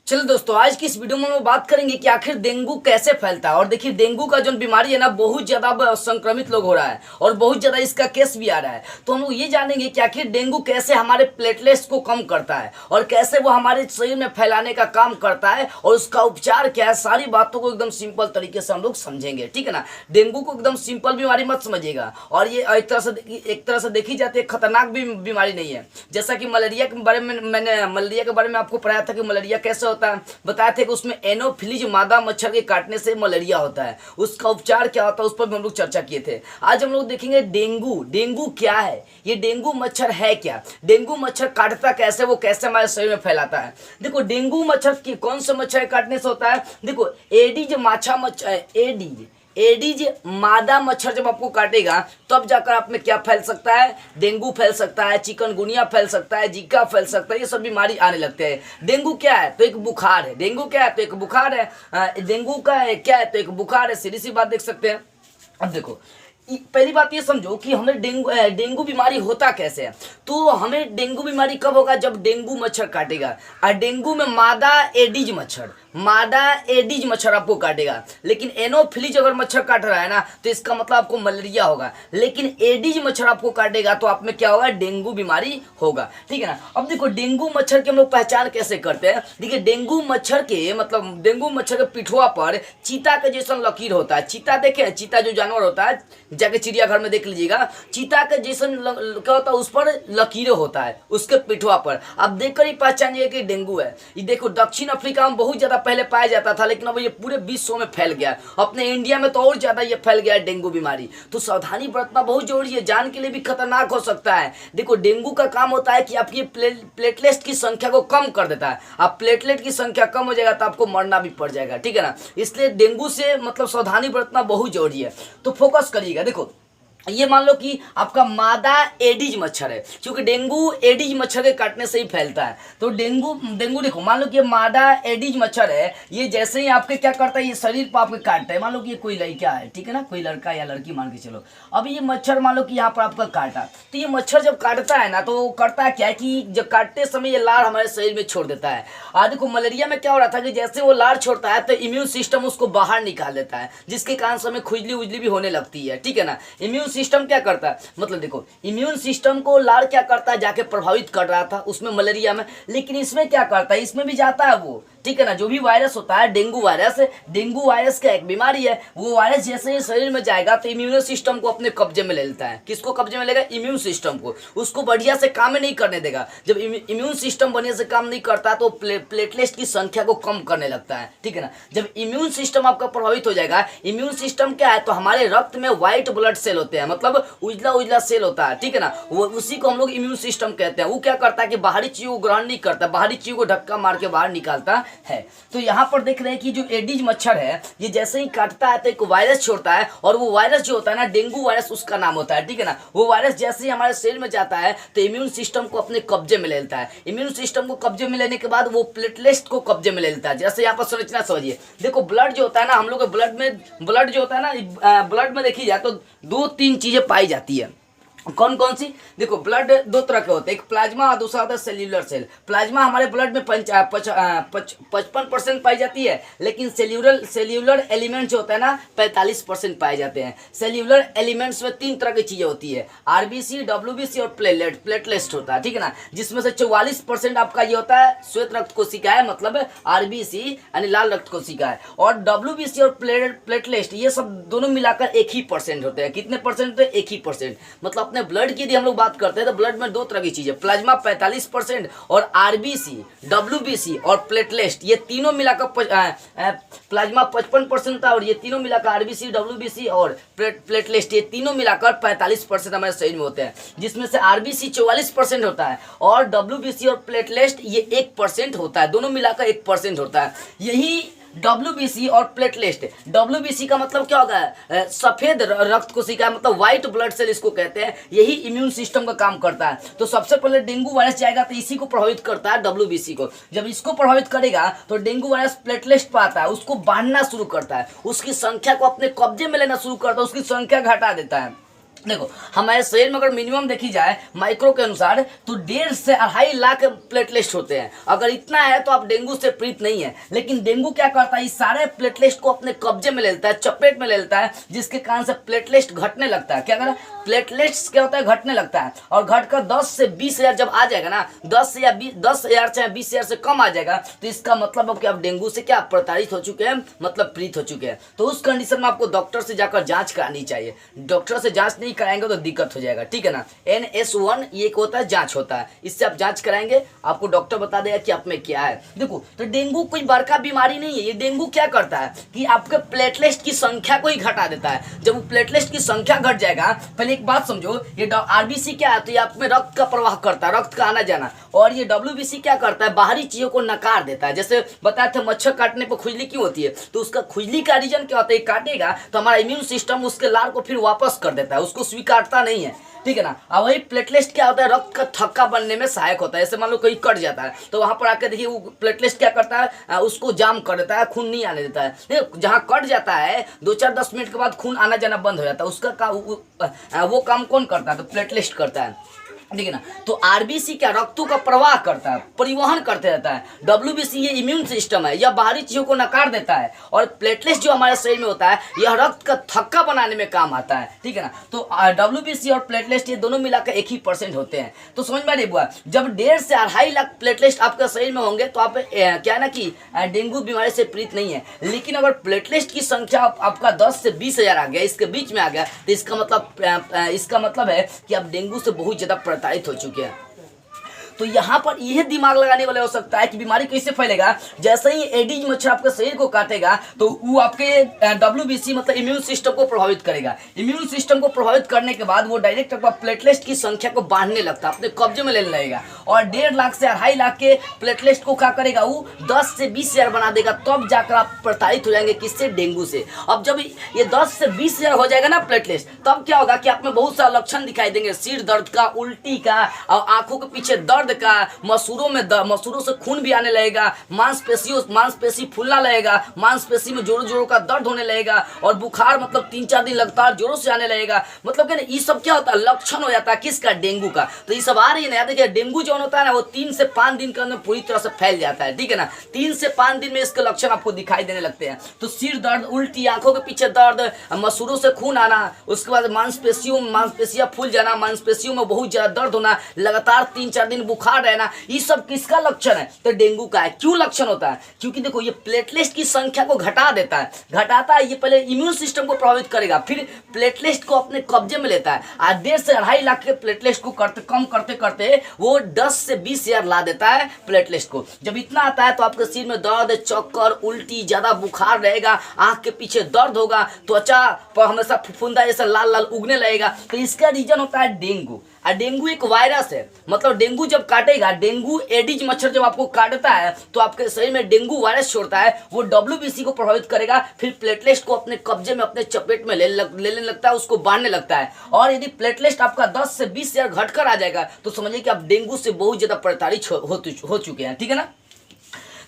चलो दोस्तों, आज की इस वीडियो में हम बात करेंगे कि आखिर डेंगू कैसे फैलता है। और देखिए, डेंगू का जो बीमारी है ना, बहुत ज़्यादा संक्रमित लोग हो रहा है और बहुत ज़्यादा इसका केस भी आ रहा है। तो हम लोग ये जानेंगे कि आखिर डेंगू कैसे हमारे प्लेटलेट्स को कम करता है और कैसे वो हमारे शरीर में फैलाने का काम करता है और उसका उपचार क्या है। सारी बातों को एकदम सिंपल तरीके से हम लोग समझेंगे, ठीक है ना। डेंगू को एकदम सिंपल बीमारी मत समझिएगा, और ये एक तरह से देखी जाती है खतरनाक भी बीमारी नहीं है। जैसा कि मलेरिया के बारे में मैंने मलेरिया के बारे में आपको पढ़ाया था कि मलेरिया कैसे होता है, बताया था कि उसमें एनोफिलीज मादा मच्छर के काटने से मलेरिया होता है। उसका उपचार क्या होता है उस पर भी हम लोग चर्चा किए थे। आज हम लोग देखेंगे डेंगू। डेंगू क्या है, ये डेंगू मच्छर है क्या, डेंगू मच्छर काटता कैसे, वो कैसे हमारे शरीर में फैलाता है। देखो, डेंगू मच्छर की कौन से मच्छर काटने से होता है। देखो, एडीज माछा मच्छर, एडीज मादा मच्छर जब आपको काटेगा तब जाकर आप में क्या फैल सकता है, डेंगू फैल सकता है, चिकनगुनिया फैल सकता है, जीका फैल सकता है, ये सब बीमारी आने लगते हैं। डेंगू क्या है तो एक बुखार है, डेंगू क्या है तो एक बुखार है, डेंगू का है क्या है तो एक बुखार है। सीधी सी बात देख सकते हैं। अब देखो, पहली बात ये समझो कि हमें डेंगू बीमारी होता कैसे है। तो हमें डेंगू बीमारी कब होगा, जब डेंगू मच्छर काटेगा। और डेंगू में मादा एडीज मच्छर आपको काटेगा। लेकिन एनोफिलीज अगर मच्छर काट रहा है ना तो इसका मतलब आपको मलेरिया होगा। लेकिन एडीज मच्छर आपको काटेगा तो आप में क्या होगा, डेंगू बीमारी होगा, ठीक है ना। अब देखो, डेंगू मच्छर की हम लोग पहचान कैसे करते हैं। देखिए, डेंगू मच्छर के पिठुआ पर चीता के जैसा लकीर होता है। चीता देखे, चीता जो जानवर होता है, जाके चिड़ियाघर में देख लीजिएगा, चीता के जैसा क्या होता है, उस पर लकीरें होता है उसके पिठुआ पर। आप देखकर ही पहचानिए कि डेंगू है। ये देखो, दक्षिण अफ्रीका में बहुत ज्यादा पहले पाया जाता था, लेकिन अब ये पूरे विश्व में फैल गया। अपने इंडिया में तो और ज्यादा ये फैल गया है डेंगू बीमारी। तो सावधानी बरतना बहुत जरूरी है, जान के लिए भी खतरनाक हो सकता है। देखो, डेंगू का काम होता है कि आपकी प्लेटलेट की संख्या को कम कर देता है। आप प्लेटलेट की संख्या कम हो जाएगा तो आपको मरना भी पड़ जाएगा, ठीक है ना। इसलिए डेंगू से सावधानी बरतना बहुत जरूरी है। तो फोकस करिएगा। देखो, ये मान लो कि आपका मादा एडीज मच्छर है, क्योंकि डेंगू एडीज मच्छर के काटने से ही फैलता है। तो डेंगू देखो, मान लो कि ये मादा एडीज मच्छर है, ये जैसे ही आपके क्या करता है, ये शरीर पर आपके काटता है। मान लो कि ये कोई लड़का है, ठीक है ना, कोई लड़का या लड़की मान के चलो। अब ये मच्छर मान लो कि यहाँ पर आपका काटा, तो ये मच्छर जब काटता है ना तो करता है क्या कि जब काटते समय ये लार हमारे शरीर में छोड़ देता है। आज देखो, मलेरिया में क्या हो रहा था कि जैसे वो लार छोड़ता है तो इम्यून सिस्टम उसको बाहर निकाल देता है, जिसके कारण समय खुजली उजली भी होने लगती है, ठीक है ना। इम्यून सिस्टम क्या करता है, मतलब देखो, इम्यून सिस्टम को लार क्या करता है, जाके प्रभावित कर रहा था उसमें मलेरिया में। लेकिन इसमें क्या करता है, इसमें भी जाता है वो, ठीक है ना। जो भी वायरस होता है, डेंगू वायरस का एक बीमारी है। वो वायरस जैसे ही शरीर में जाएगा तो इम्यून सिस्टम को अपने कब्जे में ले लेता है। किसको कब्जे में लेगा, इम्यून सिस्टम को। उसको बढ़िया से काम नहीं करने देगा। जब इम्यून सिस्टम बढ़िया से काम नहीं करता तो प्लेटलेट्स की संख्या को कम करने लगता है, ठीक है ना। जब इम्यून सिस्टम आपका प्रभावित हो जाएगा, इम्यून सिस्टम क्या है तो हमारे रक्त में व्हाइट ब्लड सेल होते हैं, मतलब उजला उजला सेल होता है, ठीक है ना। वो उसी को हम लोग इम्यून सिस्टम कहते हैं। वो क्या करता है कि बाहरी चीजों को ग्रहण नहीं करता, बाहरी चीजों को धक्का मार के बाहर निकालता है। तो यहाँ पर देख रहे हैं कि जो एडीज मच्छर है, ये जैसे ही काटता है तो एक वायरस छोड़ता है, और वो वायरस जो होता है ना, डेंगू वायरस उसका नाम होता है, ठीक है ना। वो वायरस जैसे ही हमारे शरीर में जाता है तो इम्यून सिस्टम को अपने कब्जे में ले लेता है। इम्यून सिस्टम को कब्जे में लेने के बाद वो प्लेटलेट्स को कब्जे में ले लेता है। जैसे यहाँ पर संरचना समझिए। देखो, ब्लड जो होता है ना, हम लोग ब्लड जो होता है ना, ब्लड में देखी जाए तो 2-3 चीजें पाई जाती है। कौन कौन सी, देखो, ब्लड 2 तरह के होते हैं, एक प्लाज्मा और दूसरा होता है सेल्यूलर सेल। प्लाज्मा हमारे ब्लड में 55% पाई जाती है, लेकिन सेल्यूलर एलिमेंट जो होता है ना 45% पाए जाते हैं। सेल्यूलर एलिमेंट्स में 3 तरह की चीजें होती है, आरबीसी, डब्ल्यूबीसी और प्लेटलेट्स होता है, ठीक है ना। जिसमें से 44% आपका ये होता है श्वेत रक्त कोशिका है, मतलब आरबीसी यानी लाल रक्त कोशिका है, और डब्ल्यूबीसी और प्लेटलेट ये सब दोनों मिलाकर 1 ही % होते हैं। कितने परसेंट होते हैं, 1 ही %। मतलब अपने ब्लड की यदि हम लोग बात करते हैं तो ब्लड में 2 तरह की चीजें, प्लाज्मा 45% और आरबीसी, डब्ल्यूबीसी और प्लेटलेट ये तीनों मिलाकर प्लाज्मा 55% होता है, और ये तीनों मिलाकर आरबीसी, डब्ल्यूबीसी और प्लेटलेट ये तीनों मिलाकर 45% हमारे शरीर में होते हैं। जिसमें से आरबीसी 44% होता है और डब्ल्यूबीसी और प्लेटलेट ये 1% होता है, दोनों मिलाकर 1% होता है। यही डब्ल्यूबीसी और प्लेटलेट, डब्ल्यूबीसी का मतलब क्या होता है, सफेद रक्त कोशिका, मतलब व्हाइट ब्लड सेल इसको कहते हैं। यही इम्यून सिस्टम का काम करता है। तो सबसे पहले डेंगू वायरस जाएगा तो इसी को प्रभावित करता है, डब्ल्यूबीसी को। जब इसको प्रभावित करेगा तो डेंगू वायरस प्लेटलेट पर आता है, उसको बांधना शुरू करता है, उसकी संख्या को अपने कब्जे में लेना शुरू करता है, उसकी संख्या घटा देता है। देखो हमारे शरीर में अगर मिनिमम देखी जाए माइक्रो के अनुसार तो 1.5 से 2.5 लाख प्लेटलेट्स होते हैं। अगर इतना है तो आप डेंगू से पीड़ित नहीं है। लेकिन डेंगू क्या करता है, इस सारे प्लेटलेट्स को अपने कब्जे में ले लेता है, चपेट में ले लेता है, जिसके कारण से प्लेटलेट्स घटने लगता है। क्या करें, प्लेटलेट्स क्या होता है, घटने लगता है। और घटकर 10 से 20 हजार जब आ जाएगा ना, 10 हजार चाहे 20 हजार से कम आ जाएगा, तो इसका मतलब है कि आप डेंगू से क्या प्रताड़ित हो चुके हैं, मतलब पीड़ित हो चुके हैं। तो उस कंडीशन में आपको डॉक्टर से जाकर जांच करानी चाहिए। डॉक्टर से जांच नहीं कराएंगे तो दिक्कत हो जाएगा, ठीक है ना। NS1 ये एक होता है, जांच होता है, इससे आप जांच कराएंगे, आपको डॉक्टर बता देगा कि आप में क्या है। देखो तो डेंगू कोई बड़का बीमारी नहीं है। ये डेंगू क्या करता है कि आपके प्लेटलेट्स की संख्या को ही घटा देता है। जब वो प्लेटलेट्स की संख्या घट जाएगा, पहले एक बात समझो, ये RBC क्या है, तो ये आप में रक्त का प्रवाह करता है, रक्त का आना जाना। और ये WBC क्या करता है, बाहरी चीजों को नकार देता है। जैसे बताए थे मच्छर काटने पर खुजली क्यों होती है, तो उसका खुजली का रीजन क्या होता है, काटेगा तो हमारा इम्यून सिस्टम उसके लार को फिर वापस कर देता है, उसको स्वीकारता नहीं है, ठीक है ना। अब वही प्लेटलेट्स क्या होता है, रक्त का थक्का बनने में सहायक होता है। जैसे मान लो कहीं कट जाता है तो वहां पर आकर देखिए वो प्लेटलेट्स क्या करता है, उसको जाम कर देता है, खून नहीं आने देता है। जहां कट जाता है 2-4-10 मिनट के बाद खून आना जाना बंद हो जाता है, उसका वो काम कौन करता है, तो प्लेटलेट्स करता है, ठीक है ना। तो RBC क्या रक्तों का प्रवाह करता है, परिवहन करते रहता है। WBC ये इम्यून सिस्टम है, यह बाहरी चीजों को नकार देता है। और प्लेटलेट्स जो हमारे शरीर में होता है, यह रक्त का थक्का बनाने में काम आता है, ठीक है ना। तो WBC और प्लेटलेट्स ये दोनों मिलाकर 1% होते हैं। तो समझ में आ रही बुआ, जब 1.5 से 2.5 लाख प्लेटलेट्स आपके शरीर में होंगे तो आप क्या है ना कि डेंगू बीमारी से पीड़ित नहीं है। लेकिन अगर प्लेटलेट्स की संख्या आपका 10 से 20 हजार आ गया, इसके बीच में आ गया, तो इसका मतलब है कि आप डेंगू से बहुत ज्यादा प्रताड़ित हो चुके हैं। तो यहाँ पर यह दिमाग लगाने वाला हो सकता है कि बीमारी कैसे फैलेगा। जैसे ही एडिज मच्छर आपके शरीर को काटेगा तो वो आपके WBC मतलब इम्यून सिस्टम को प्रभावित करेगा। इम्यून सिस्टम को प्रभावित करने के बाद वो डायरेक्ट आपका प्लेटलेट्स की संख्या को बांधने लगता है, अपने कब्जे में ले लगेगा। और 1.5 लाख से 2.5 लाख के प्लेटलेट्स को क्या करेगा, वो 10 से 20 हजार बना देगा। तब जाकर आप प्रताड़ित हो जाएंगे, किससे, डेंगू से। अब जब ये 10 से 20 हजार हो जाएगा ना प्लेटलेट्स, तब क्या होगा कि आप में बहुत सारे लक्षण दिखाई देंगे, सिर दर्द का, उल्टी का, और आंखों के पीछे दर्द का, मसूरों से खून भी आने लगेगा, मांसपेशी फूलना लगेगा, मांसपेशी में जोरों का दर्द होने लगेगा, और बुखार मतलब 3-4 दिन लगातार जोरों से आने लगेगा। मतलब क्या ये सब क्या होता है, लक्षण हो जाता है किसका, डेंगू का। तो ये सब आ रही है ना। देखिए डेंगू जो होता है ना, वो 3 से 5 दिन के अंदर पूरी तरह से फैल जाता है, ठीक है ना। 3 से 5 दिन में इसके लक्षण आपको दिखाई देने लगते हैं। तो सिर दर्द, उल्टी, आंखों के पीछे दर्द, मसूरों से खून आना, उसके बाद मांसपेशियां फूल जाना, मांसपेशियों में बहुत ज्यादा दर्द होना, लगातार 3-4 दिन बुखार रहना, ये सब किसका लक्षण है, तो डेंगू का है। क्यों लक्षण होता है, क्योंकि देखो ये प्लेटलेट्स की संख्या को घटा देता है, घटाता है। ये पहले इम्यून सिस्टम को प्रभावित करेगा, फिर प्लेटलेट्स को अपने कब्जे में लेता है। 1.5 से 2.5 लाख के प्लेटलेट्स को कम करते करते वो 10 से 20 हजार ला देता है प्लेटलेट्स को। जब इतना आता है तो आपके सिर में दर्द, चक्कर, उल्टी, ज्यादा बुखार रहेगा, आंख के पीछे दर्द होगा, त्वचा पर हमेशा फुफुंदा जैसा लाल लाल उगने लगेगा। तो इसका रीजन होता है डेंगू। और डेंगू एक वायरस है, मतलब डेंगू जब काटेगा, डेंगू एडिज मच्छर जब आपको काटता है तो आपके शरीर में डेंगू वायरस छोड़ता है, वो WBC को प्रभावित करेगा, फिर प्लेटलेट्स को अपने कब्जे में, अपने चपेट में लेने लगता है, उसको बांधने लगता है। और यदि प्लेटलेट्स आपका 10 से 20 हजार घटकर आ जाएगा तो समझिए कि आप डेंगू से बहुत ज्यादा प्रताड़ित हो चुके हैं, ठीक है ना।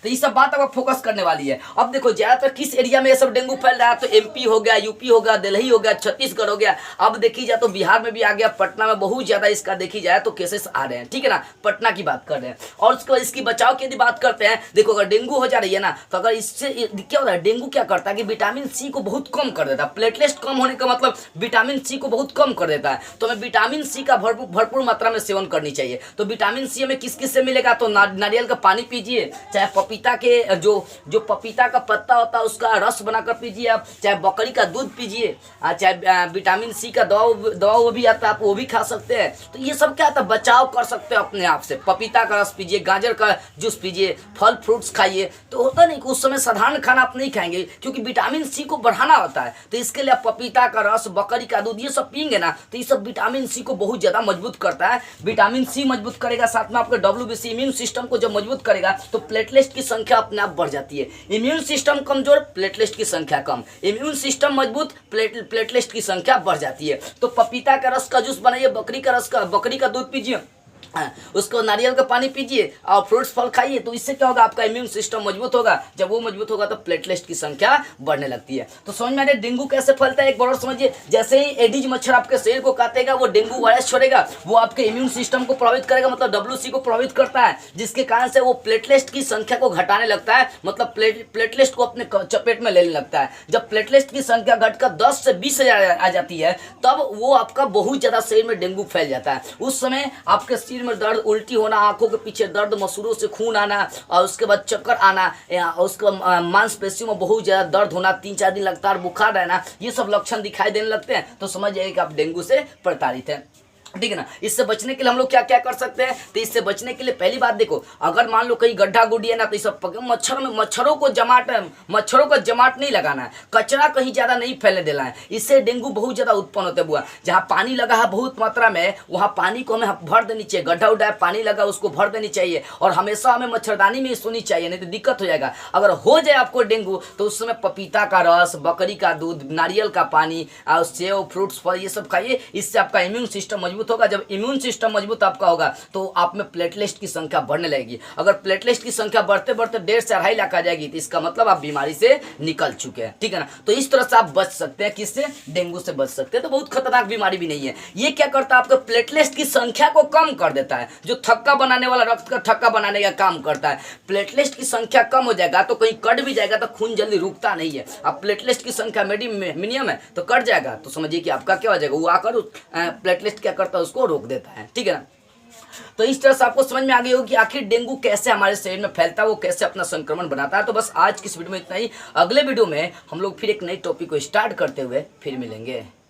तो ये सब बात अब फोकस करने वाली है। अब देखो ज्यादातर किस एरिया में ये सब डेंगू फैल रहा है, तो MP हो गया, UP हो गया, दिल्ली हो गया, छत्तीसगढ़ हो गया। अब देखी जाए तो बिहार में भी आ गया, पटना में बहुत ज्यादा इसका देखी जाए तो केसेस आ रहे हैं, ठीक है ना। पटना की बात कर रहे हैं। और उसके बाद इसकी बचाव की यदि बात करते हैं, देखो अगर डेंगू हो जा रही है ना, तो अगर इससे क्या होता है, डेंगू क्या करता है कि विटामिन C को बहुत कम कर देता है। प्लेटलेट्स कम होने का मतलब विटामिन C को बहुत कम कर देता है। तो हमें विटामिन C का भरपूर मात्रा में सेवन करनी चाहिए। तो विटामिन C हमें किस किस से मिलेगा, तो नारियल का पानी पीजिए, चाहे पपीता के जो पपीता का पत्ता होता है उसका रस बनाकर पीजिए आप, चाहे बकरी का दूध पीजिए, चाहे विटामिन C का दवा वो भी आता है, आप वो भी खा सकते हैं। तो ये सब क्या आता है, बचाव कर सकते हैं अपने आप से। पपीता का रस पीजिए, गाजर का जूस पीजिए, फल फ्रूट्स खाइए। तो होता नहीं कि उस समय साधारण खाना आप नहीं खाएंगे, क्योंकि विटामिन C को बढ़ाना होता है। तो इसके लिए आप पपीता का रस, बकरी का दूध, ये सब पियेंगे ना, तो ये सब विटामिन C को बहुत ज्यादा मजबूत करता है। विटामिन C मजबूत करेगा, साथ में आपके WBC इम्यून सिस्टम को जब मजबूत करेगा तो प्लेटलेट्स की संख्या अपने आप बढ़ जाती है। इम्यून सिस्टम कमजोर, प्लेटलेट्स की संख्या कम। इम्यून सिस्टम मजबूत, प्लेटलेट्स की संख्या बढ़ जाती है। तो पपीता का रस का जूस बनाइए, बकरी का दूध पीजिए, हाँ, उसको नारियल का पानी पीजिए और फ्रूट्स फल खाइए, तो इससे क्या होगा, आपका इम्यून सिस्टम मजबूत होगा। जब वो मजबूत होगा तो प्लेटलेट्स की संख्या बढ़ने लगती है। तो समझ में आ रहा है डेंगू कैसे फैलता है, एक बार और समझिए। जैसे ही एडिज मच्छर आपके शरीर को काटेगा, वो डेंगू वायरस छोड़ेगा, वो आपके इम्यून सिस्टम को प्रभावित करेगा, मतलब डब्ल्यूसी को प्रभावित करता है, जिसके कारण से वो प्लेटलेट्स की संख्या को घटाने लगता है, मतलब प्लेटलेट्स को अपने चपेट में लेने लगता है। जब प्लेटलेट्स की संख्या घटकर 10 से 20,000 आ जाती है, तब वो आपका बहुत ज्यादा शरीर में डेंगू फैल जाता है। उस समय आपके शरीर में दर्द, उल्टी होना, आंखों के पीछे दर्द, मसूड़ों से खून आना, और उसके बाद चक्कर आना, और उसके मांसपेशियों में बहुत ज्यादा दर्द होना, 3-4 दिन लगातार बुखार रहना, ये सब लक्षण दिखाई देने लगते हैं, तो समझ जाइए कि आप डेंगू से प्रताड़ित हैं। ठीक है ना। इससे बचने के लिए हम लोग क्या क्या कर सकते हैं, तो इससे बचने के लिए पहली बात देखो, अगर मान लो कहीं गड्ढा गुड्डी है ना, तो इस सब मच्छरों को जमाट नहीं लगाना है, कचरा कहीं ज्यादा नहीं फैलने देना है, इससे डेंगू बहुत ज्यादा उत्पन्न होता है बुआ। जहाँ पानी लगा है बहुत मात्रा में, वहाँ पानी को हमें भर देनी चाहिए, गड्ढा उड्ढा पानी लगा उसको भर देनी चाहिए, और हमेशा हमें मच्छरदानी में सोनी चाहिए, नहीं तो दिक्कत हो जाएगा। अगर हो जाए आपको डेंगू, तो उस समय पपीता का रस, बकरी का दूध, नारियल का पानी और सेव, फ्रूट्स, फल, ये सब खाइए, इससे आपका इम्यून सिस्टम मजबूत होगा। जब इम्यून सिस्टम मजबूत आपका होगा, तो आप में प्लेटलेट्स की संख्या बढ़ने लगेगी। अगर प्लेटलेट्स की संख्या बढ़ते बढ़ते 1.5 से 2.5 लाख आ जाएगी, तो इसका मतलब आप बीमारी से निकल चुके हैं। ठीक है ना। तो इस तरह से आप बच सकते हैं, किससे, डेंगू से बच सकते हैं। तो बहुत खतरनाक बीमारी भी नहीं है। ये क्या करता है, आपको प्लेटलेट्स की संख्या को कम कर देता है, जो थक्का बनाने वाला, रक्त का थक्का बनाने का काम करता है। प्लेटलेट्स की संख्या कम हो जाएगा तो कहीं कट भी जाएगा, तो खून जल्दी रुकता नहीं है। अब प्लेटलेट्स की संख्या मिनिमम है तो कट जाएगा, तो समझिए कि आपका क्या हो जाएगा, वो आकर प्लेटलेट्स क्या करता है, उसको रोक देता है। ठीक है ना। तो इस तरह से आपको समझ में आ गई होगी कि आखिर डेंगू कैसे हमारे शरीर में फैलता है, वो कैसे अपना संक्रमण बनाता है। तो बस आज की इस वीडियो में इतना ही। अगले वीडियो में हम लोग फिर एक नई टॉपिक को स्टार्ट करते हुए फिर मिलेंगे।